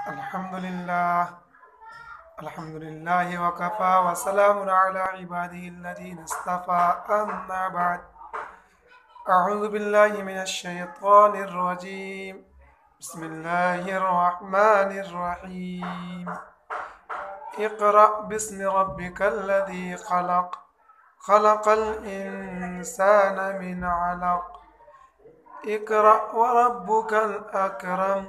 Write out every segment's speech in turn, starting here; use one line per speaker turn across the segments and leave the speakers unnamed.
अल्हम्दुलिल्लाह वकफ़ा वसलामुन अला इबादिहिल्लज़ीना इस्तफ़ा अम्मा बअद अऊज़ु बिल्लाहि मिनश शैतानिर रजीम बिस्मिल्लाहिर रहमानिर रहीम इक़रा बिस्मि रब्बिकल्लज़ी ख़लक़ ख़लक़ल इंसाना मिन अलक़ इक़रा व रब्बुकल अकरम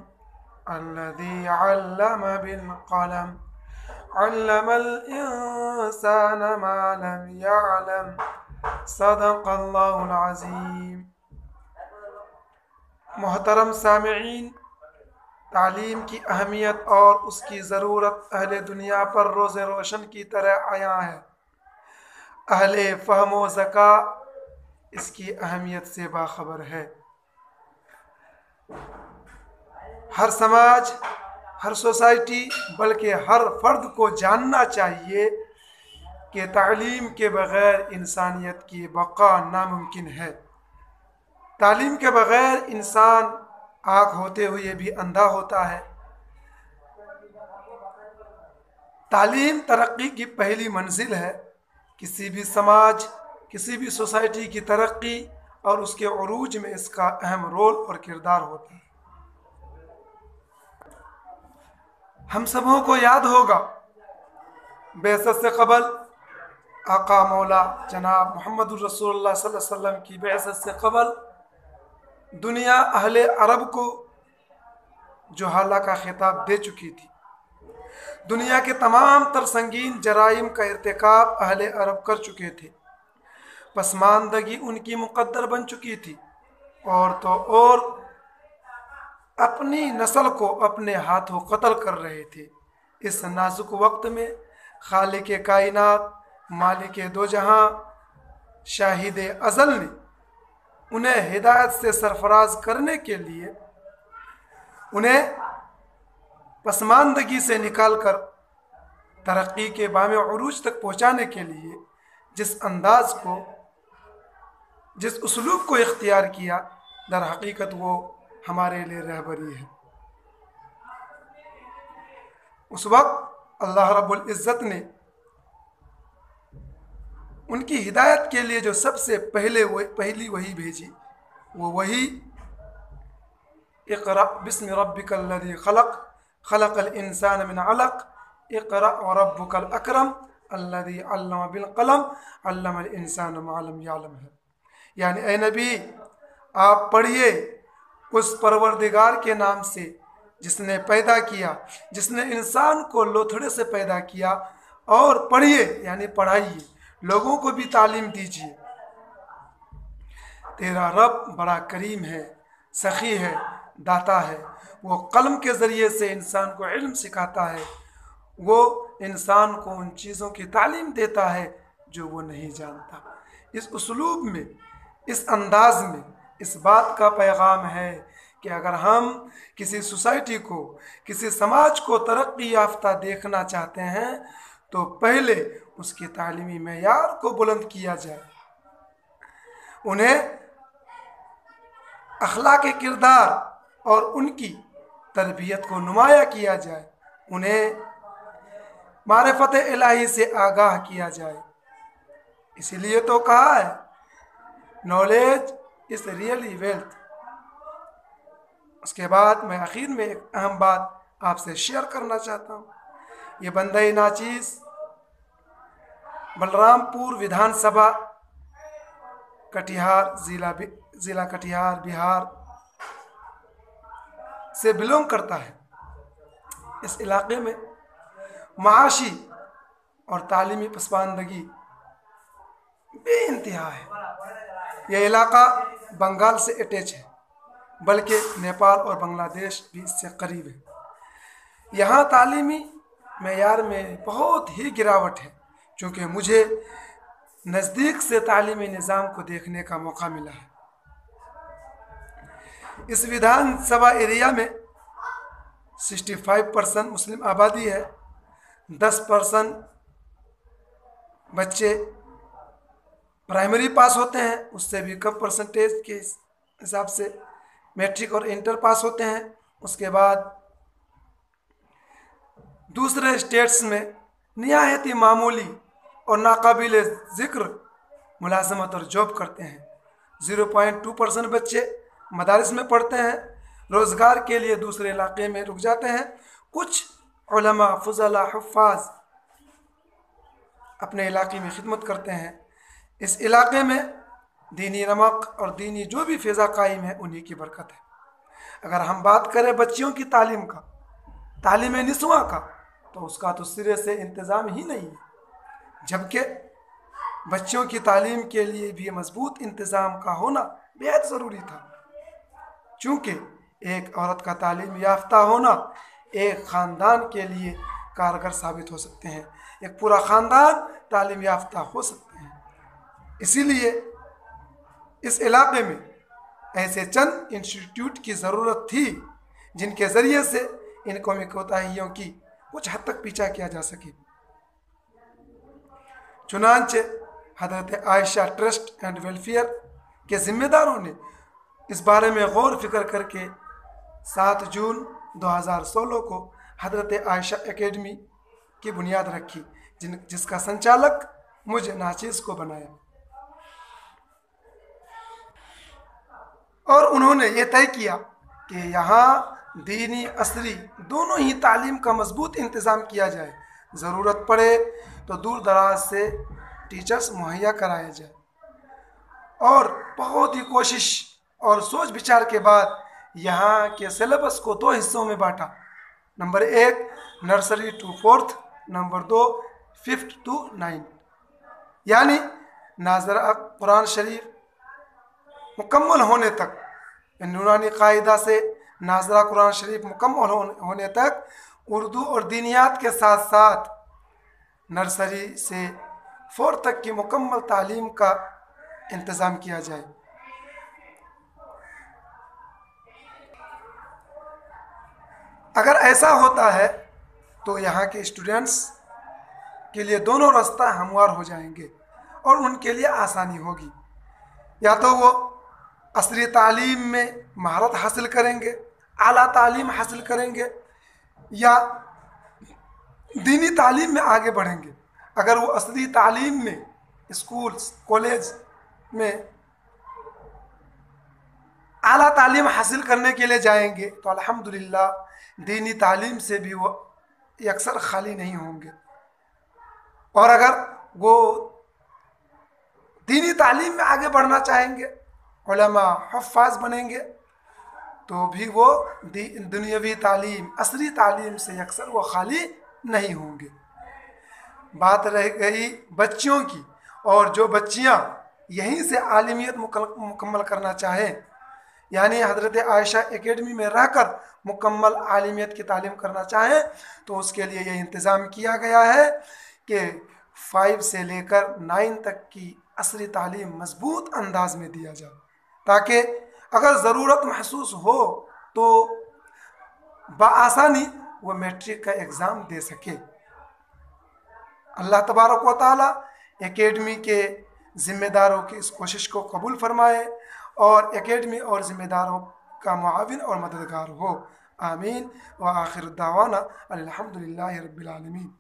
अल्लज़ी अल्लम बिल क़लम अल्लमल इंसाना मा लम यअलम सदक़ल्लाहुल अज़ीम। मोहतरम सामिईन, तालीम की अहमियत और उसकी ज़रूरत अहले दुनिया पर रोज़े रोशन की तरह आया है। अहले फ़हम व ज़का इसकी अहमियत से बाखबर है। हर समाज, हर सोसाइटी, बल्कि हर फर्द को जानना चाहिए कि तालीम के बग़ैर इंसानियत की बका नामुमकिन है। तालीम के बग़ैर इंसान आँख होते हुए भी अंधा होता है। तालीम तरक्की की पहली मंजिल है। किसी भी समाज, किसी भी सोसाइटी की तरक्की और उसके उरूज में इसका अहम रोल और किरदार होता है। हम सबों को याद होगा, बेअसत से क़बल आका मौला जनाब मोहम्मदुर रसूलुल्लाह सल्लल्लाहु अलैहि वसल्लम की बेअसत से क़बल दुनिया अहले अरब को जुहाला का खिताब दे चुकी थी। दुनिया के तमाम तर संगीन जराइम का इर्तिकाब अहले अरब कर चुके थे। पसमानदगी उनकी मुक़द्दर बन चुकी थी। और तो और अपनी नस्ल को अपने हाथों कत्ल कर रहे थे। इस नाजुक वक्त में खालिक कायनात, मालिक दो जहां, शाहिद अज़ल ने उन्हें हिदायत से सरफराज करने के लिए, उन्हें पसमानदगी से निकालकर तरक्की के बामे उरूज तक पहुँचाने के लिए जिस अंदाज को, जिस उसलूब को इख्तियार किया, दर हकीकत वो हमारे लिए रहबरी है। उस वक्त अल्लाह रब्बुल इज़्ज़त ने उनकी हिदायत के लिए जो सबसे पहली वही भेजी, वो वही इक़रा बिस्मि रब्बिकल्लज़ी ख़लक़ ख़लक़ल इंसाना मिन अलक़ इक़रा व रब्बुकल अकरम अल्लज़ी अल्लम बिल क़लम अल्लमल इंसाना मा लम यअलम है। यानी ए नबी, आप पढ़िए उस परवरदिगार के नाम से जिसने पैदा किया, जिसने इंसान को लोथड़े से पैदा किया। और पढ़िए यानी पढ़ाइए, लोगों को भी तालीम दीजिए। तेरा रब बड़ा करीम है, सखी है, दाता है। वो कलम के ज़रिए से इंसान को इल्म सिखाता है। वो इंसान को उन चीज़ों की तालीम देता है जो वो नहीं जानता। इस उसलूब में, इस अंदाज में इस बात का पैगाम है कि अगर हम किसी सोसाइटी को, किसी समाज को तरक्की याफ्ता देखना चाहते हैं तो पहले उसके तालीमी मेयार को बुलंद किया जाए, उन्हें अखलाक किरदार और उनकी तरबियत को नुमाया किया जाए, उन्हें मारिफत इलाही से आगाह किया जाए। इसीलिए तो कहा है, नॉलेज इज़ रियली वेल्थ। उसके बाद मैं आखिर में एक अहम बात आपसे शेयर करना चाहता हूँ। ये बंदे नाचीज़ बलरामपुर विधानसभा कटिहार ज़िला कटिहार बिहार से बिलोंग करता है। इस इलाके में माशी और तालीमी पसमानदगी बेइंतहा है। यह इलाका बंगाल से अटैच है, बल्कि नेपाल और बांग्लादेश भी इससे करीब है। यहाँ तालीमी मेयार में बहुत ही गिरावट है, क्योंकि मुझे नज़दीक से तालीमी निज़ाम को देखने का मौका मिला है। इस विधानसभा एरिया में 65% मुस्लिम आबादी है। 10% बच्चे प्राइमरी पास होते हैं, उससे भी कम परसेंटेज के हिसाब से मैट्रिक और इंटर पास होते हैं। उसके बाद दूसरे स्टेट्स में निहायत ही मामूली और नाकाबिल ज़िक्र मुलाजमत और जॉब करते हैं। 0.2% बच्चे मदारिस में पढ़ते हैं, रोज़गार के लिए दूसरे इलाके में रुक जाते हैं। कुछ उलमा, फुज़ला, हुफ़ाज़ अपने इलाके में खिदमत करते हैं। इस इलाके में दीनी नमक और दीनी जो भी फ़िज़ा कायम है उन्हीं की बरकत है। अगर हम बात करें बच्चियों की तालीम का, तालीम निस्वा का, तो उसका तो सिरे से इंतज़ाम ही नहीं है, जबकि बच्चों की तालीम के लिए भी मजबूत इंतज़ाम का होना बेहद ज़रूरी था, चूँकि एक औरत का तालीम याफ्ता होना एक ख़ानदान के लिए कारगर साबित हो सकते हैं, एक पूरा ख़ानदान तालीम याफ्ता हो सकते हैं। इसीलिए इस इलाके में ऐसे चंद इंस्टीट्यूट की ज़रूरत थी जिनके ज़रिए से इन कौमी कोताहियों की कुछ हद तक पीछा किया जा सके। चुनांचे हज़रत आयशा ट्रस्ट एंड वेलफेयर के ज़िम्मेदारों ने इस बारे में गौर फिक्र करके 7 जून 2016 को हज़रत आयशा एकेडमी की बुनियाद रखी, जिसका संचालक मुझे नाचीज़ को बनाया। और उन्होंने ये तय किया कि यहाँ दीनी असरी दोनों ही तालीम का मजबूत इंतज़ाम किया जाए, ज़रूरत पड़े तो दूर दराज से टीचर्स मुहैया कराया जाए। और बहुत ही कोशिश और सोच विचार के बाद यहाँ के सिलेबस को 2 हिस्सों में बांटा। Number 1 nursery to 4th, number 2 5th to 9th, यानी नाज़रा कुरान शरीफ मुकम्मल होने तक, नूरानी कायदा से नाज़रा कुरान शरीफ मुकम्मल होने तक उर्दू और दीनियात के साथ साथ नर्सरी से 4th तक की मुकम्मल तालीम का इंतज़ाम किया जाए। अगर ऐसा होता है तो यहाँ के स्टूडेंट्स के लिए दोनों रास्ता हमवार हो जाएंगे और उनके लिए आसानी होगी। या तो वो असली तालीम में महारत हासिल करेंगे, आला तालीम हासिल करेंगे, या दीनी तालीम में आगे बढ़ेंगे। अगर वो असली तालीम में स्कूल्स कॉलेज में आला तालीम हासिल करने के लिए जाएंगे तो अल्हम्दुलिल्लाह दीनी तालीम से भी वो अक्सर खाली नहीं होंगे। और अगर वो दीनी तालीम में आगे बढ़ना चाहेंगे, उलमा हुफ़ाज़ बनेंगे, तो भी वो दुनियावी तालीम असली तालीम से अक्सर वो खाली नहीं होंगे। बात रह गई बच्चियों की, और जो बच्चियाँ यहीं से आलिमियत मुकम्मल करना चाहें, यानी हज़रत आयशा एकेडमी में रहकर मुकम्मल आलिमियत की तालीम करना चाहें, तो उसके लिए ये इंतज़ाम किया गया है कि 5 से लेकर 9 तक की असली तालीम मजबूत अंदाज में दिया जाए, ताकि अगर ज़रूरत महसूस हो तो बआसानी वो मैट्रिक का एग्ज़ाम दे सके। अल्लाह तबारक व तआला एकेडमी के ज़िम्मेदारों की इस कोशिश को कबूल फरमाए और एकेडमी और ज़िम्मेदारों का मुआविन और मददगार हो। आमीन व आखिर दावाना अल्हम्दुलिल्लाहि रब्बिल आलमीन।